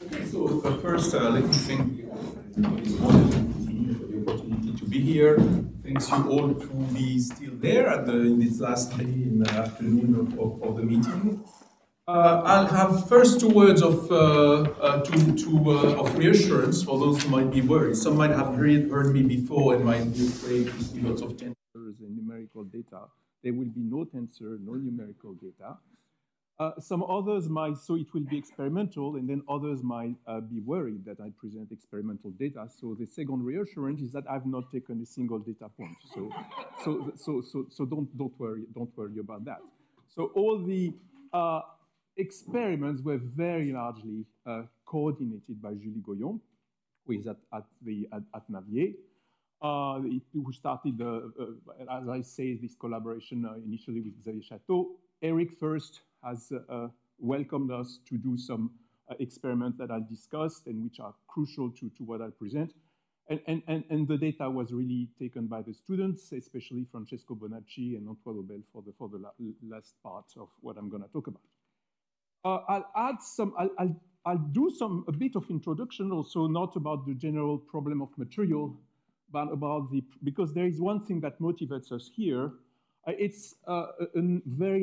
Okay, so first, let me thank everybody for the opportunity to be here. Thanks you all to be still there in this last day in the afternoon of the meeting. I'll have first two words of reassurance for those who might be worried. Some might have heard me before and might be afraid to see lots of tensors and numerical data. There will be no tensor, no numerical data. Some others might, so it will be experimental, and then others might be worried that I present experimental data. So the second reassurance is that I've not taken a single data point. So don't worry about that. So all the experiments were very largely coordinated by Julie Goyon, who is at Navier. Who started, as I say, this collaboration initially with Xavier Chateau. Eric first has welcomed us to do some experiments that I'll discuss and which are crucial to what I'll present. And the data was really taken by the students, especially Francesco Bonacci and Antoine Obel for the last part of what I'm going to talk about. I'll do a bit of introduction also, not about the general problem of material, but about because there is one thing that motivates us here. It's there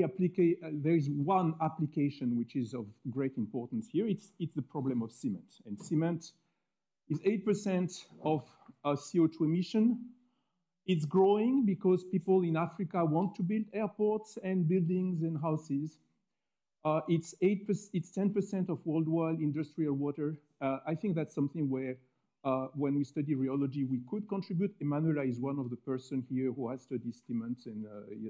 is one application which is of great importance here. It's the problem of cement. And cement is 8% of CO2 emission. It's growing because people in Africa want to build airports and buildings and houses. It's 10% of worldwide industrial water. I think that's something where when we study rheology, we could contribute. Emanuela is one of the persons here who has studied cement and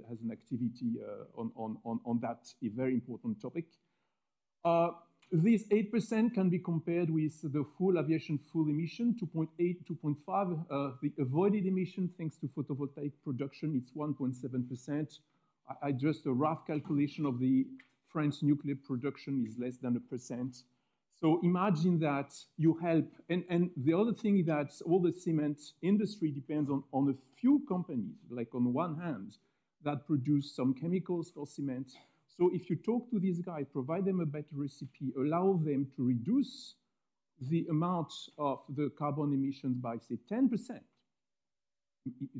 has an activity on that very important topic. This 8% can be compared with the full aviation fuel emission, 2.8, 2.5. The avoided emission, thanks to photovoltaic production, it's 1.7%. I just a rough calculation of the French nuclear production is less than 1%. So imagine that you help, and the other thing is that all the cement industry depends on a few companies, like on one hand, that produce some chemicals for cement. So if you talk to these guys, provide them a better recipe, allow them to reduce the amount of the carbon emissions by, say, 10%,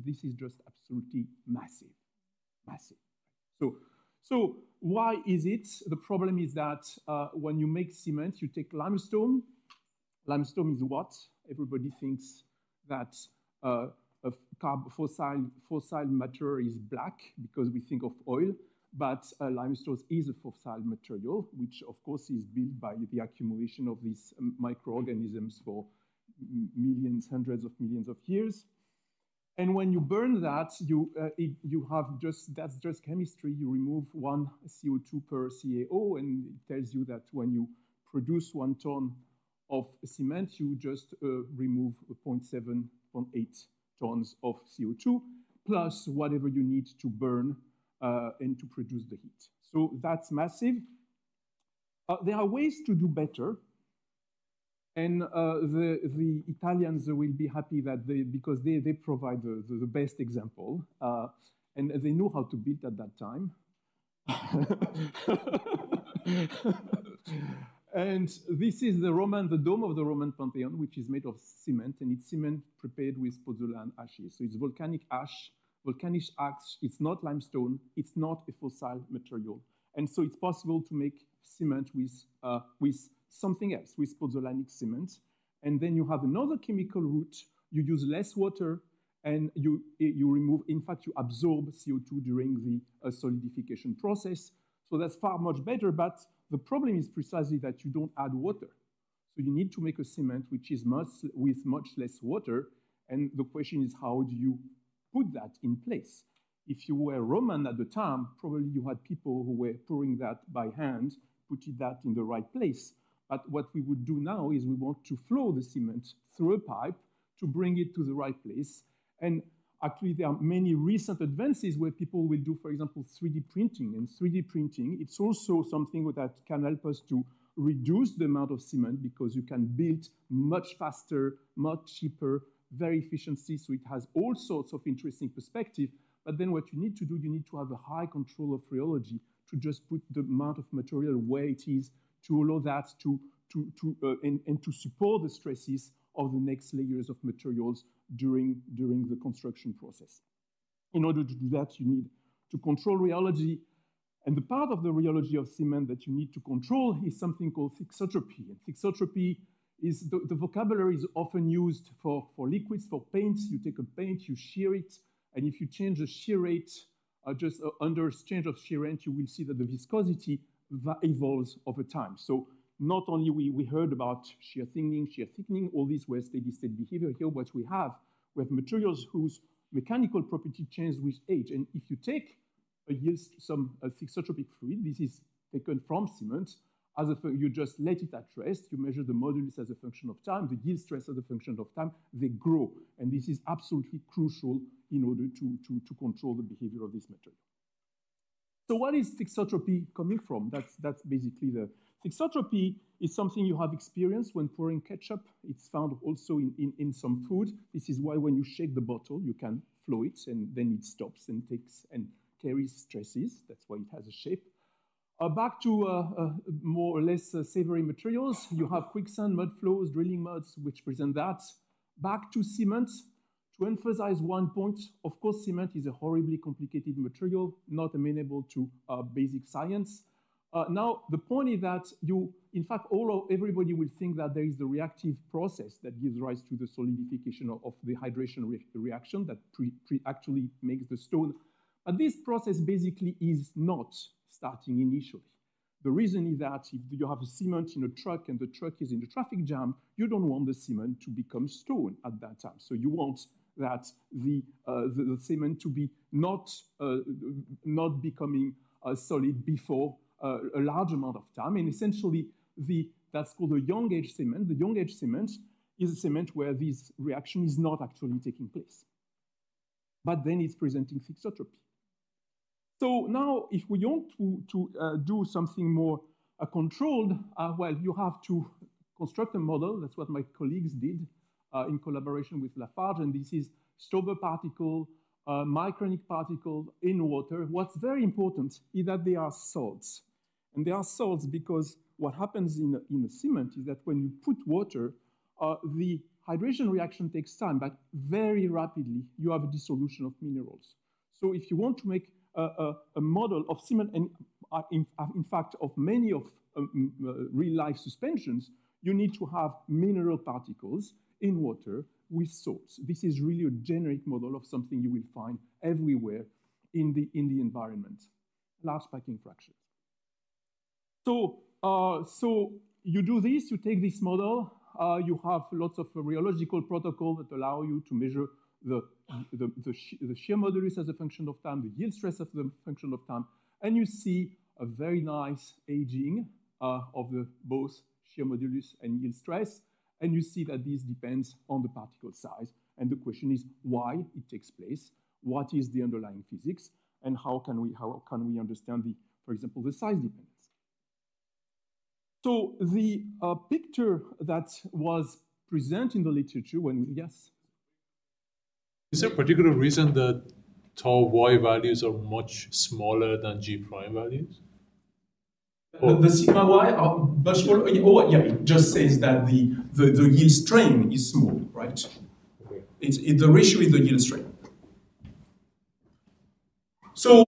this is just absolutely massive, massive. So why is it? The problem is that when you make cement, you take limestone. Limestone is what? Everybody thinks that fossil matter is black because we think of oil, but limestone is a fossil material, which of course is built by the accumulation of these microorganisms for millions, hundreds of millions of years. And when you burn that, that's just chemistry. You remove 1 CO2 per CaO, and it tells you that when you produce 1 ton of cement, you just remove 0.7, 0.8 tons of CO2, plus whatever you need to burn and to produce the heat. So that's massive. There are ways to do better. And the Italians will be happy that because they provide the best example, and they know how to build at that time. And this is the dome of the Roman Pantheon, which is made of cement, and it's cement prepared with pozzolan ashes. So it's volcanic ash. Volcanic ash, it's not limestone, it's not a fossil material. And so it's possible to make cement with something else, with pozzolanic cement. And then you have another chemical route. You use less water, and you remove, in fact, you absorb CO2 during the solidification process. So that's far much better, but the problem is precisely that you don't add water. So you need to make a cement which is with much less water, and the question is, how do you put that in place? If you were Roman at the time, probably you had people who were pouring that by hand, putting that in the right place. But what we would do now is we want to flow the cement through a pipe to bring it to the right place. And actually, there are many recent advances where people will do, for example, 3D printing. And 3D printing, it's also something that can help us to reduce the amount of cement because you can build much faster, much cheaper, very efficiently. So it has all sorts of interesting perspective. But then what you need to do, you need to have a high control of rheology to just put the amount of material where it is, to allow that to and to support the stresses of the next layers of materials during the construction process. In order to do that, you need to control rheology. And the part of the rheology of cement that you need to control is something called thixotropy. And thixotropy is the vocabulary is often used for liquids, for paints. You take a paint, you shear it, and if you change the shear rate, just under change of shear rate, you will see that the viscosity evolves over time. So not only we heard about shear thickening, all these were steady-state behavior. Here what we have materials whose mechanical property change with age. And if you take a thixotropic fluid, this is taken from cement, you just let it at rest, you measure the modulus as a function of time, the yield stress as a function of time, they grow. And this is absolutely crucial in order to control the behavior of this material. So what is thixotropy coming from? That's basically the thixotropy is something you have experienced when pouring ketchup. It's found also in some food. This is why when you shake the bottle, you can flow it, and then it stops and carries stresses. That's why it has a shape. Back to more or less savory materials. You have quicksand, mud flows, drilling muds, which present that. Back to cement. To emphasize one point, of course, cement is a horribly complicated material, not amenable to basic science. Now, the point is that in fact, everybody will think that there is the reactive process that gives rise to the solidification of the hydration reaction that actually makes the stone. But this process basically is not starting initially. The reason is that if you have a cement in a truck and the truck is in the traffic jam, you don't want the cement to become stone at that time. So you want that the cement to be not becoming solid before a large amount of time. And essentially, that's called a young age cement. The young age cement is a cement where this reaction is not actually taking place. But then it's presenting thixotropy. So now, if we want to do something more controlled, well, you have to construct a model. That's what my colleagues did in collaboration with Lafarge, and this is Stauber particle, micronic particle in water. What's very important is that they are salts. And they are salts because what happens in a cement is that when you put water, the hydration reaction takes time, but very rapidly you have a dissolution of minerals. So if you want to make a model of cement, and in fact of many of real-life suspensions, you need to have mineral particles in water with salts. This is really a generic model of something you will find everywhere in the environment, large packing fractions. So you do this, you take this model, you have lots of rheological protocols that allow you to measure the shear modulus as a function of time, the yield stress as a function of time, and you see a very nice aging of both shear modulus and yield stress, and you see that this depends on the particle size. And the question is why it takes place, what is the underlying physics, and how can we understand for example, the size dependence. So the picture that was present in the literature yes? Is there a particular reason that tau y values are much smaller than G prime values? The sigma y are much smaller. Oh, yeah, it just says that the yield strain is small, right? Okay. The ratio is the yield strain. So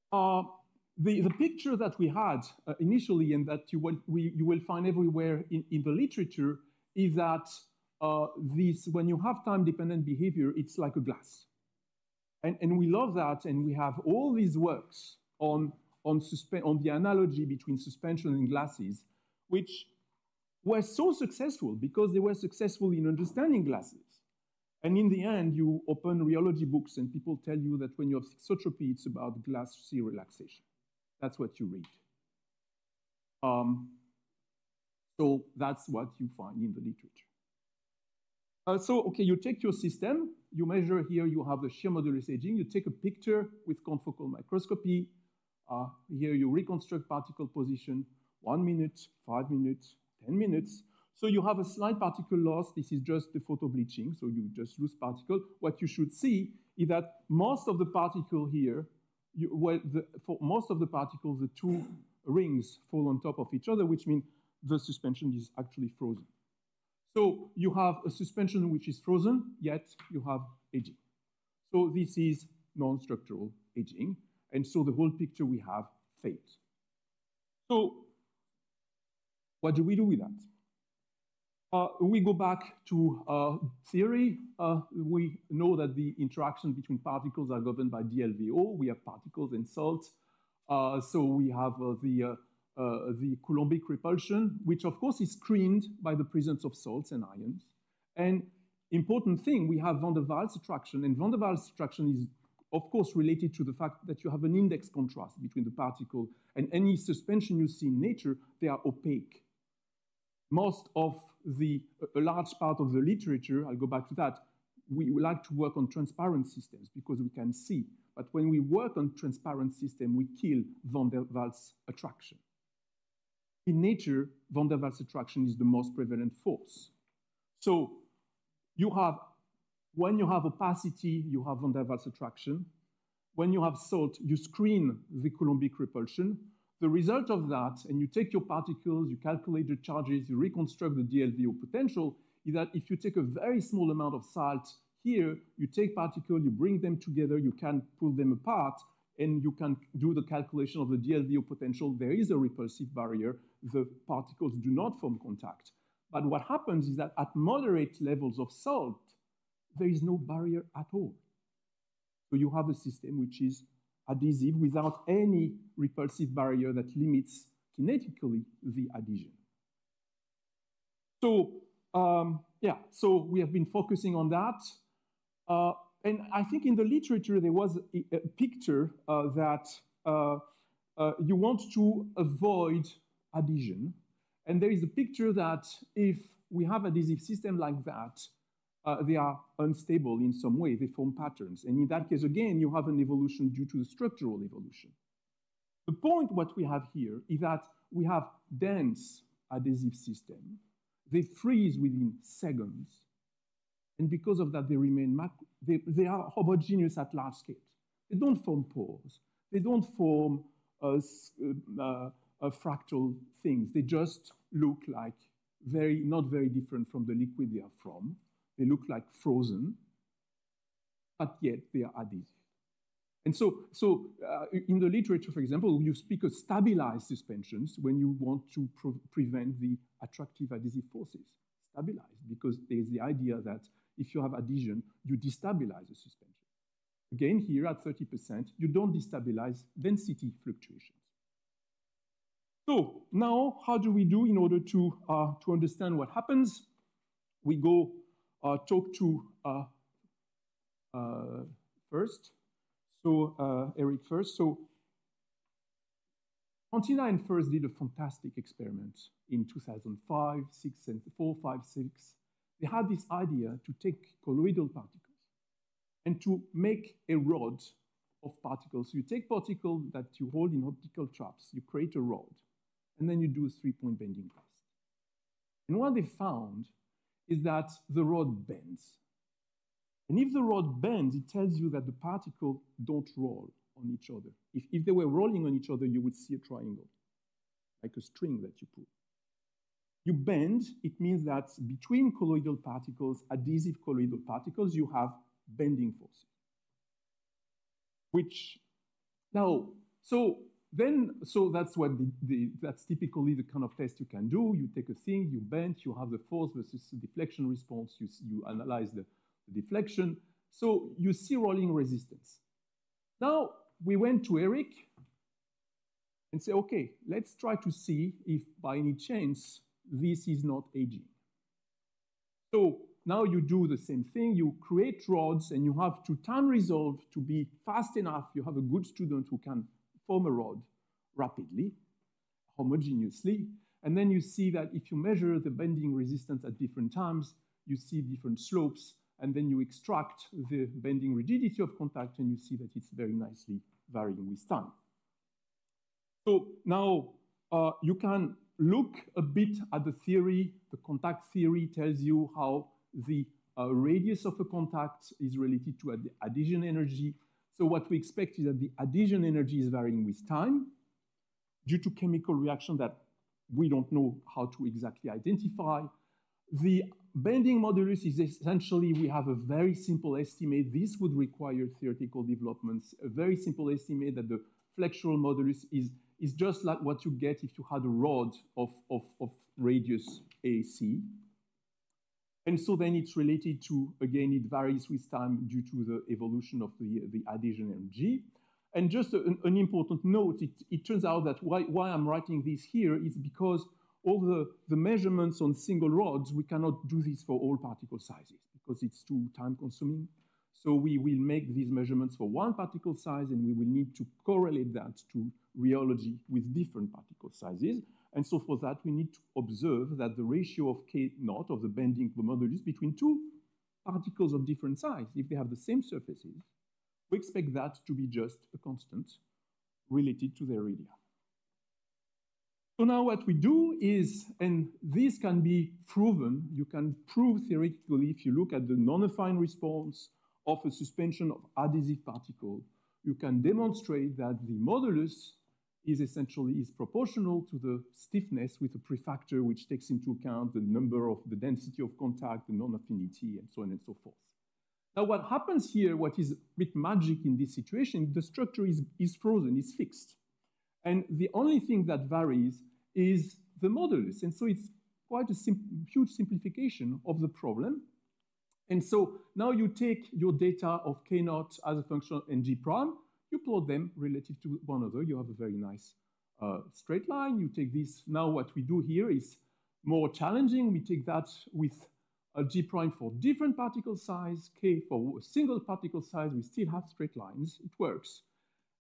the picture that we had initially, and that you will find everywhere in the literature, is that when you have time-dependent behavior, it's like a glass. And we love that, and we have all these works on the analogy between suspension and glasses, which were so successful because they were successful in understanding glasses. And in the end, you open rheology books and people tell you that when you have thixotropy, it's about glass shear relaxation. That's what you read. So that's what you find in the literature. Okay, you take your system, you measure here, you have the shear modulus aging, you take a picture with confocal microscopy. Here you reconstruct particle position, 1 minute, 5 minutes, 10 minutes. So you have a slight particle loss. This is just the photo bleaching, so you just lose particle. What you should see is that most of the particle here, for most of the particles, the two rings fall on top of each other, which means the suspension is actually frozen. So you have a suspension which is frozen, yet you have aging. So this is non-structural aging. And so the whole picture we have fades. So what do we do with that? We go back to theory. We know that the interaction between particles are governed by DLVO. We have particles and salts. So we have the Coulombic repulsion, which of course is screened by the presence of salts and ions. And important thing, we have van der Waals attraction. And van der Waals attraction is of course related to the fact that you have an index contrast between the particle and any suspension you see in nature, they are opaque. Most of a large part of the literature, I'll go back to that, we like to work on transparent systems because we can see. But when we work on transparent system, we kill van der Waals attraction. In nature, van der Waals attraction is the most prevalent force. So when you have opacity, you have van der Waals attraction. When you have salt, you screen the Coulombic repulsion. The result of that, and you take your particles, you calculate the charges, you reconstruct the DLVO potential, is that if you take a very small amount of salt here, you take particles, you bring them together, you can pull them apart, and you can do the calculation of the DLVO potential. There is a repulsive barrier. The particles do not form contact. But what happens is that at moderate levels of salt, there is no barrier at all. So you have a system which is adhesive without any repulsive barrier that limits kinetically the adhesion. So so we have been focusing on that. And I think in the literature, there was a picture that you want to avoid adhesion. And there is a picture that if we have adhesive system like that, they are unstable in some way, they form patterns. And in that case, again, you have an evolution due to the structural evolution. The point what we have here is that we have dense adhesive system. They freeze within seconds. And because of that, they remain they are homogeneous at large scale. They don't form pores. They don't form fractal things. They just look like not very different from the liquid they are from. They look like frozen, but yet they are adhesive. And so in the literature, for example, you speak of stabilized suspensions when you want to prevent the attractive adhesive forces. Stabilized, because there's the idea that if you have adhesion, you destabilize the suspension. Again, here at 30%, you don't destabilize density fluctuations. So now, how do we do in order to understand what happens? We go talk to first. So Eric first. So Fantina and First did a fantastic experiment in 2005, 6, and 4, 5, 6. They had this idea to take colloidal particles and to make a rod of particles. So you take particles that you hold in optical traps, you create a rod, and then you do a 3-point bending test. And what they found is that the rod bends. And if the rod bends, it tells you that the particles don't roll on each other. If they were rolling on each other, you would see a triangle, like a string that you pull. You bend, it means that between colloidal particles, adhesive colloidal particles, you have bending forces. Which, now, so that's what that's typically the kind of test you can do. You take a thing, you bend, you have the force versus the deflection response, you analyze the deflection. So you see rolling resistance. Now, we went to Eric and say, okay, let's try to see if by any chance this is not aging. So now you do the same thing, you create rods and you have to time resolve to be fast enough. You have a good student who can form a rod rapidly, homogeneously. And then you see that if you measure the bending resistance at different times, you see different slopes. And then you extract the bending rigidity of contact and you see that it's very nicely varying with time. So now you can look a bit at the theory. The contact theory tells you how the radius of a contact is related to the adhesion energy. So what we expect is that the adhesion energy is varying with time due to chemical reaction that we don't know how to exactly identify. The bending modulus is essentially, we have a very simple estimate. This would require theoretical developments, a very simple estimate that the flexural modulus is just like what you get if you had a rod of radius AC. And so then it's related to, again, it varies with time due to the evolution of the adhesion energy. And just an important note, it turns out that why I'm writing this here is because all the measurements on single rods, we cannot do this for all particle sizes because it's too time consuming. So we will make these measurements for one particle size, and we will need to correlate that to rheology with different particle sizes. And so for that, we need to observe that the ratio of K0 of the bending modulus between two particles of different size, if they have the same surfaces, we expect that to be just a constant related to their area. So now what we do is, and this can be proven, you can prove theoretically if you look at the non-affine response of a suspension of adhesive particle, you can demonstrate that the modulus is essentially proportional to the stiffness with a prefactor which takes into account the number of the density of contact, the non-affinity, and so on and so forth. Now what happens here, what is a bit magic in this situation, the structure is frozen, is fixed. And the only thing that varies is the modulus. And so it's quite a huge simplification of the problem. And so now you take your data of K0 as a function and G prime, you plot them relative to one another. You have a very nice straight line. You take this. Now what we do here is more challenging. We take that with a G prime for different particle size, K for a single particle size. We still have straight lines. It works.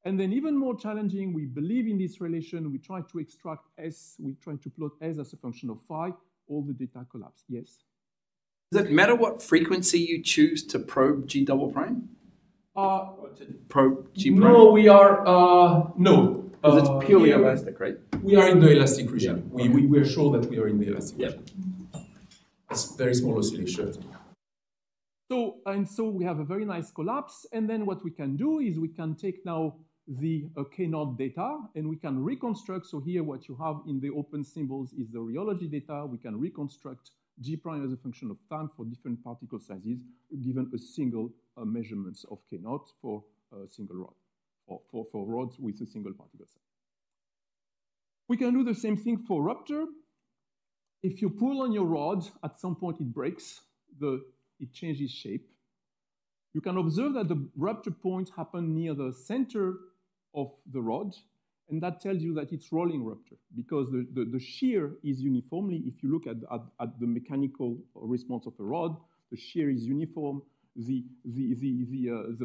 And then even more challenging, we believe in this relation. We try to extract S. We try to plot S as a function of phi. All the data collapse. Yes? Does it matter what frequency you choose to probe G double prime? Probe G prime? No, we are, no. Because it's purely elastic, right? We are in the elastic region. Yeah. We are sure that we are in the elastic region. It's very small oscillations. So we have a very nice collapse. And then what we can do is we can take now the K0 data and we can reconstruct. So here what you have in the open symbols is the rheology data. We can reconstruct G prime as a function of time for different particle sizes, given a single measurements of K0 for a single rod, for rods with a single particle size. We can do the same thing for rupture. If you pull on your rod, at some point it breaks, it changes shape. You can observe that the rupture points happen near the center of the rod, and that tells you that it's rolling rupture because the shear is uniformly, if you look at the mechanical response of a rod, the shear is uniform, the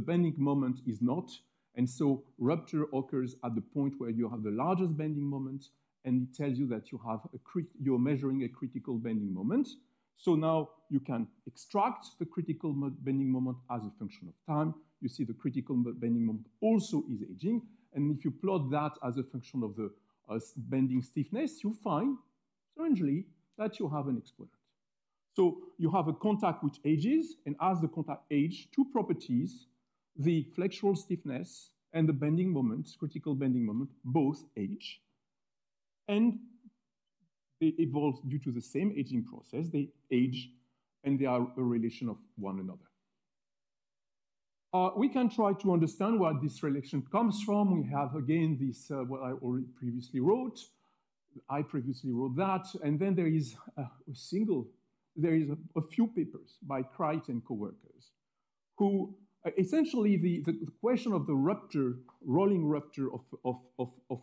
bending moment is not, and so rupture occurs at the point where you have the largest bending moment, and it tells you that you're measuring a critical bending moment. So now you can extract the critical bending moment as a function of time. You see the critical bending moment also is aging. And if you plot that as a function of the bending stiffness, you find, strangely, that you have an exponent. So you have a contact which ages, and as the contact ages, two properties, the flexural stiffness and the bending moment, critical bending moment, both age. And they evolve due to the same aging process. They age, and they are a relation of one another. We can try to understand where this relation comes from. We have, again, this, what I already previously wrote. I previously wrote that. And then there is a few papers by Kreit and co-workers who essentially the question of the rupture, rolling rupture of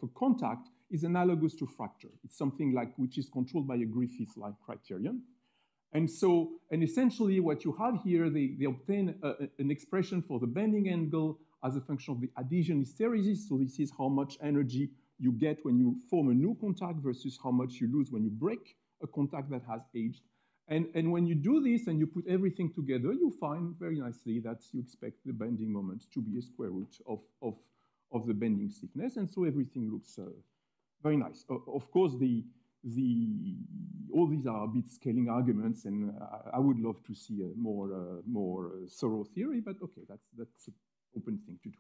a contact is analogous to fracture. It's something like which is controlled by a Griffith-like criterion. And so, and essentially what you have here, they obtain an expression for the bending angle as a function of the adhesion hysteresis. So this is how much energy you get when you form a new contact versus how much you lose when you break a contact that has aged. And when you do this and you put everything together, you find very nicely that you expect the bending moment to be a square root of the bending stiffness. And so everything looks very nice. Of course, all these are a bit scaling arguments, and I would love to see a more thorough theory, but okay, that's an open thing to do.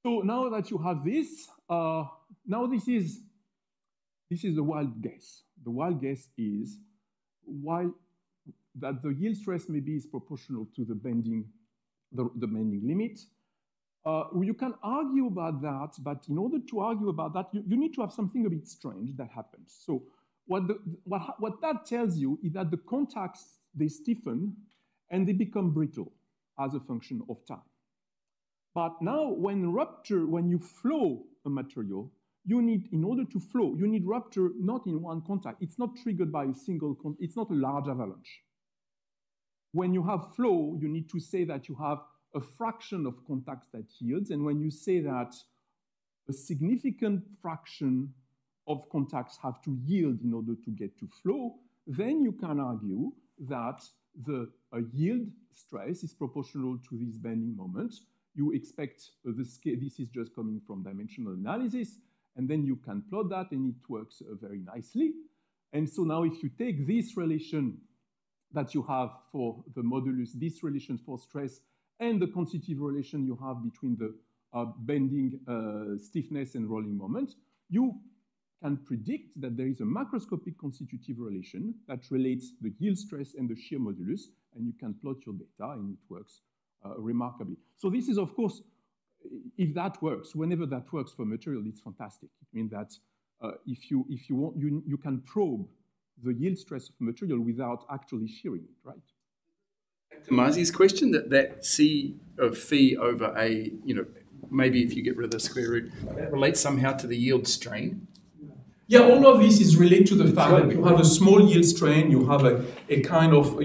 So now that you have this, now this is this is the wild guess. The wild guess is that the yield stress maybe is proportional to the bending limit. You can argue about that, but in order to argue about that, you need to have something a bit strange that happens. So what that tells you is that the contacts, they stiffen and they become brittle as a function of time. But now when you flow a material, you need, in order to flow, you need rupture not in one contact. It's not triggered by a single contact. It's not a large avalanche. When you have flow, you need to say that you have a fraction of contacts that yields. And when you say that a significant fraction of contacts have to yield in order to get to flow, then you can argue that the yield stress is proportional to this bending moment. You expect the scale, this is just coming from dimensional analysis, and then you can plot that and it works very nicely. And so now if you take this relation that you have for the modulus, this relation for stress, and the constitutive relation you have between the bending stiffness and rolling moment, you can predict that there is a macroscopic constitutive relation that relates the yield stress and the shear modulus, and you can plot your data, and it works remarkably. So this is, of course, if that works, whenever that works for material, it's fantastic. It means that if you want, you can probe the yield stress of material without actually shearing it, right? To Mazi's question, that C of phi over A, maybe if you get rid of the square root, that relates somehow to the yield strain. Yeah, all of this is related to the fact that you have a small yield strain, you have a kind of,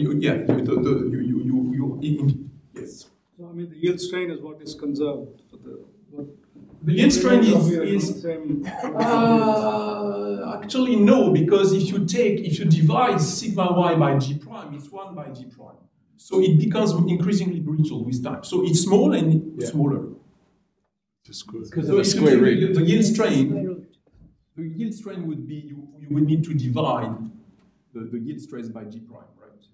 yes. So, I mean, the yield strain is what is conserved for the yield strain is actually no, because if you divide sigma y by g prime, it's 1 by g prime. So it becomes increasingly brittle with time. So it's small and smaller. Because of the square root. The yield strain would be, you would need to divide the yield stress by g prime, right?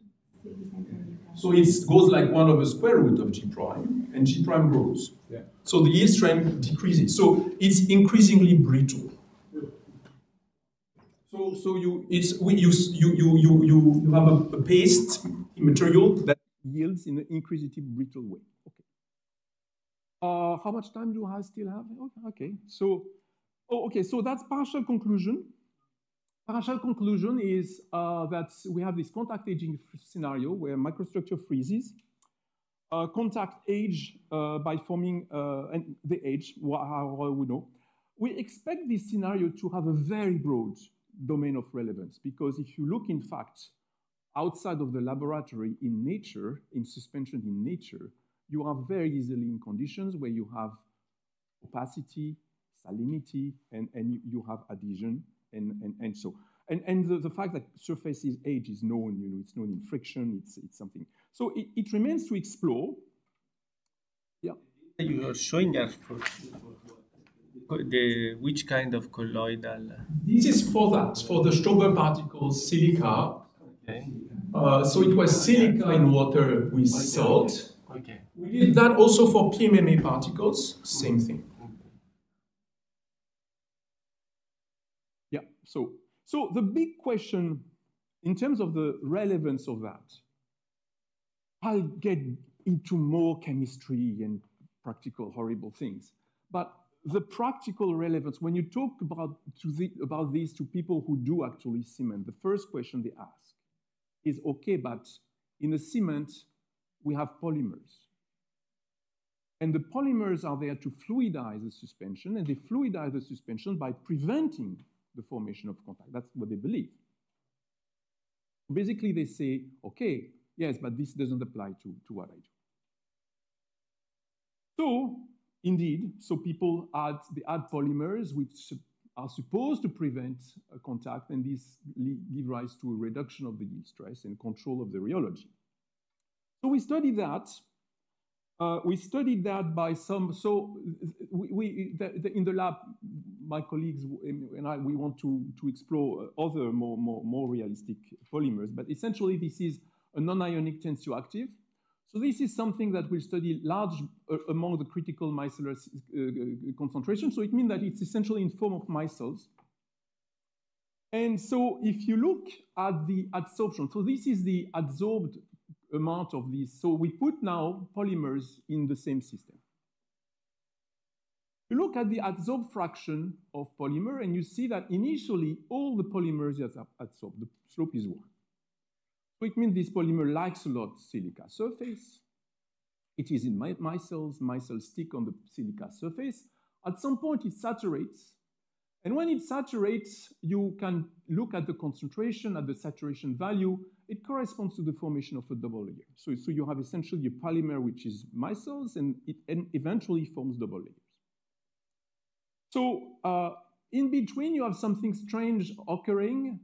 So it goes like 1 over square root of g prime, and g prime grows. Yeah. So the yield strain decreases. So it's increasingly brittle. So you have a paste material that yields in an increasingly brittle way. Okay. How much time do I still have? Okay. So that's partial conclusion. Partial conclusion is that we have this contact aging scenario where microstructure freezes. Contact age by forming, and the age, how we know. We expect this scenario to have a very broad domain of relevance, because if you look, in fact, outside of the laboratory in nature, in suspension in nature, you are very easily in conditions where you have opacity, salinity, and you have adhesion, and so. And the fact that surface's age is known, it's known in friction, it's something. So it remains to explore. Yeah. You are showing us which kind of colloidal? This is for the Stauber particles, silica. Okay. So it was silica in water with salt. Okay. We did that also for PMMA particles, same thing. Yeah, so the big question in terms of the relevance of that, I'll get into more chemistry and practical horrible things, but the practical relevance, when you talk about this to people who do actually cement, the first question they ask is, okay, but in a cement, we have polymers. And the polymers are there to fluidize the suspension, and they fluidize the suspension by preventing the formation of contact. That's what they believe. Basically, they say, okay, yes, but this doesn't apply to what I do. So, indeed, people add polymers which are supposed to prevent contact, and this give rise to a reduction of the yield stress and control of the rheology. So we studied that. By some, in the lab, my colleagues and I, we want to explore other more realistic polymers, but essentially this is a non-ionic tensioactive. So this is something that will study large among the critical micellar concentration. So it means that it's essentially in form of micelles. And so if you look at the adsorption, so this is the adsorbed amount of this. So we put now polymers in the same system. You look at the adsorbed fraction of polymer, and you see that initially all the polymers are adsorbed. The slope is 1. So it means this polymer likes a lot silica surface. It is in micelles. Micelles stick on the silica surface. At some point, it saturates. And when it saturates, you can look at the concentration, at the saturation value. It corresponds to the formation of a double layer. So you have essentially a polymer which is micelles, and it eventually forms double layers. So in between, you have something strange occurring.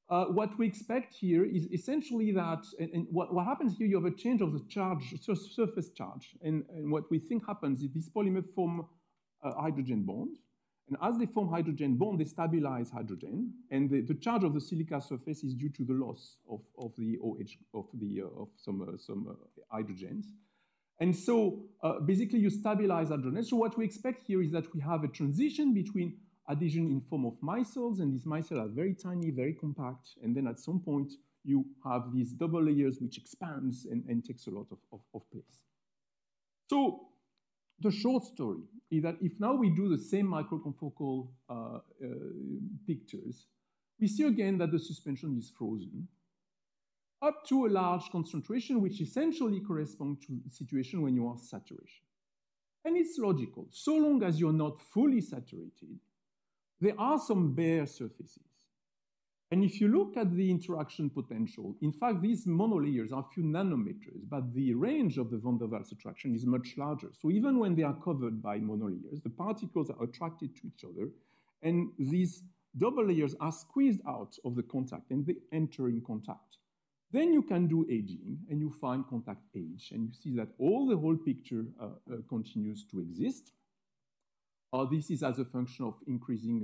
What we expect here is essentially that, and what happens here, you have a change of the charge, surface charge. And what we think happens is these polymers form a hydrogen bond. And as they form hydrogen bond, they stabilize hydrogen. And the charge of the silica surface is due to the loss of the OH, of some hydrogens. And so basically you stabilize hydrogen. So what we expect here is that we have a transition between adhesion in form of micelles, and these micelles are very tiny, very compact. And then at some point, you have these double layers which expands and takes a lot of place. So the short story is that if now we do the same microconfocal pictures, we see again that the suspension is frozen up to a large concentration, which essentially corresponds to the situation when you are saturation. And it's logical. So long as you're not fully saturated, there are some bare surfaces. And if you look at the interaction potential, in fact, these monolayers are a few nanometers, but the range of the van der Waals attraction is much larger. So even when they are covered by monolayers, the particles are attracted to each other, and these double layers are squeezed out of the contact, and they enter in contact. Then you can do aging, and you find contact age, and you see that the whole picture continues to exist. This is as a function of increasing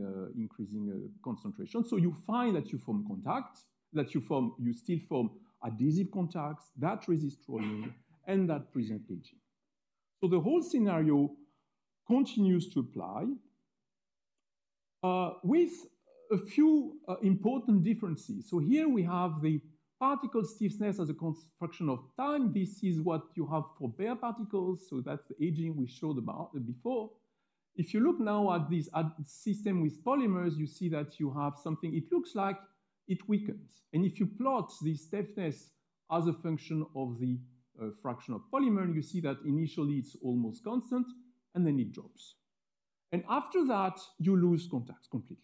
concentration. So you find that you form contact, you still form adhesive contacts that resist rolling and that present aging. So the whole scenario continues to apply with a few important differences. So here we have the particle stiffness as a function of time. This is what you have for bare particles. So that's the aging we showed about before. If you look now at this system with polymers, you see that you have something, it looks like it weakens. And if you plot the stiffness as a function of the fraction of polymer, you see that initially it's almost constant, and then it drops. And after that, you lose contacts completely.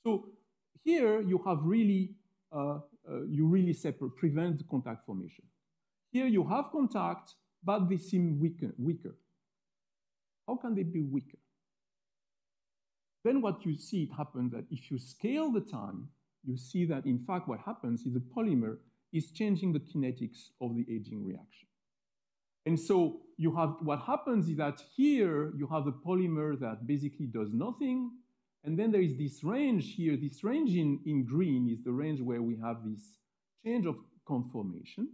So here you have really, you really prevent the contact formation. Here you have contact, but they seem weaker. How can they be weaker? Then what you see, it happens that if you scale the time, you see that in fact what happens is the polymer is changing the kinetics of the aging reaction. And so you have, what happens is that here you have the polymer that basically does nothing, and then there is this range here. This range in green is the range where we have this change of conformation.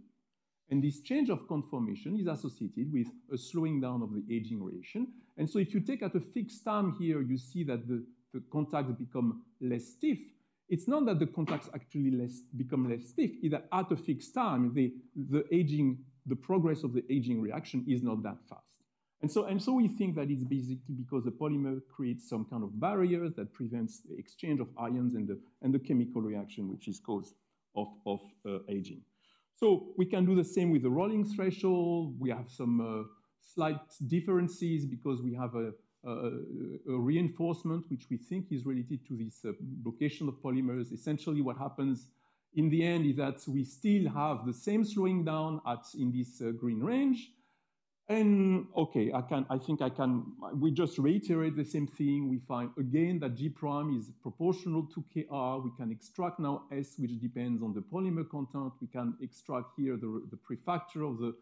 And this change of conformation is associated with a slowing down of the aging reaction. And so if you take at a fixed time here, you see that the contacts become less stiff. It's not that the contacts actually become less stiff, it's that at a fixed time, the progress of the aging reaction is not that fast. And so we think that it's basically because the polymer creates some kind of barriers that prevents the exchange of ions and the chemical reaction, which is cause of aging. So we can do the same with the rolling threshold. We have some slight differences because we have a reinforcement, which we think is related to this location of polymers. Essentially what happens in the end is that we still have the same slowing down in this green range. And okay, we just reiterate the same thing. We find again that G prime is proportional to Kr. We can extract now S, which depends on the polymer content. We can extract here the prefactor of the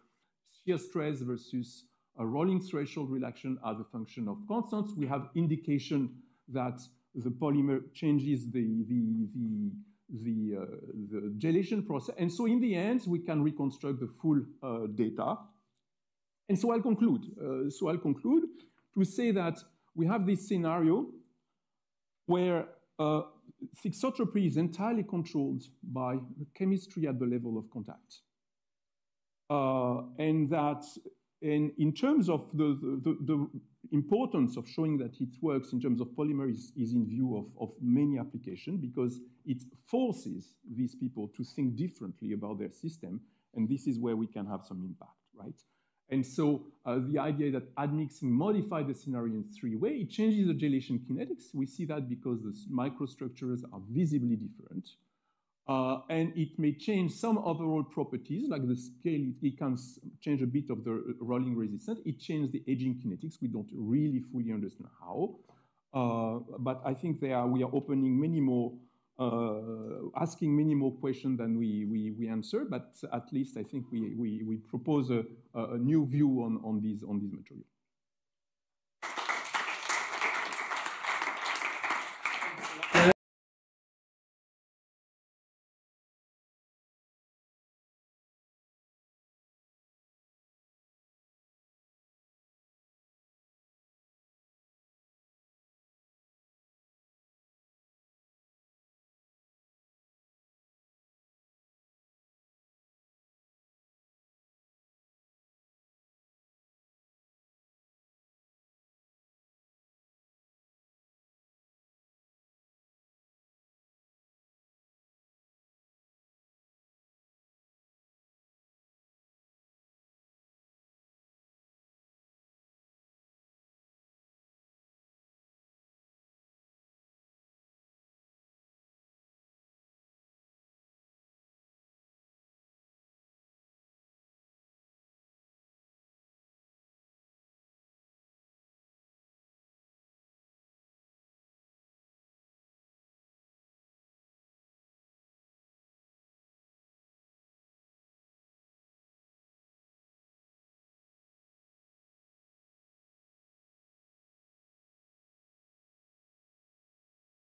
shear stress versus a rolling threshold reduction as a function of constants. We have indication that the polymer changes the gelation process. And so in the end, we can reconstruct the full data. And so I'll conclude. To say that we have this scenario where thixotropy is entirely controlled by the chemistry at the level of contact. And in terms of the importance of showing that it works in terms of polymer is in view of many applications, because it forces these people to think differently about their system, and this is where we can have some impact, right? And so the idea that admixing modifies the scenario in 3 ways, it changes the gelation kinetics. We see that because the microstructures are visibly different. And it may change some overall properties, like the scale, it can change a bit of the rolling resistance. It changes the aging kinetics. We don't really fully understand how. But I think we are opening many more, asking many more questions than we answer. But at least I think we propose a new view on these materials.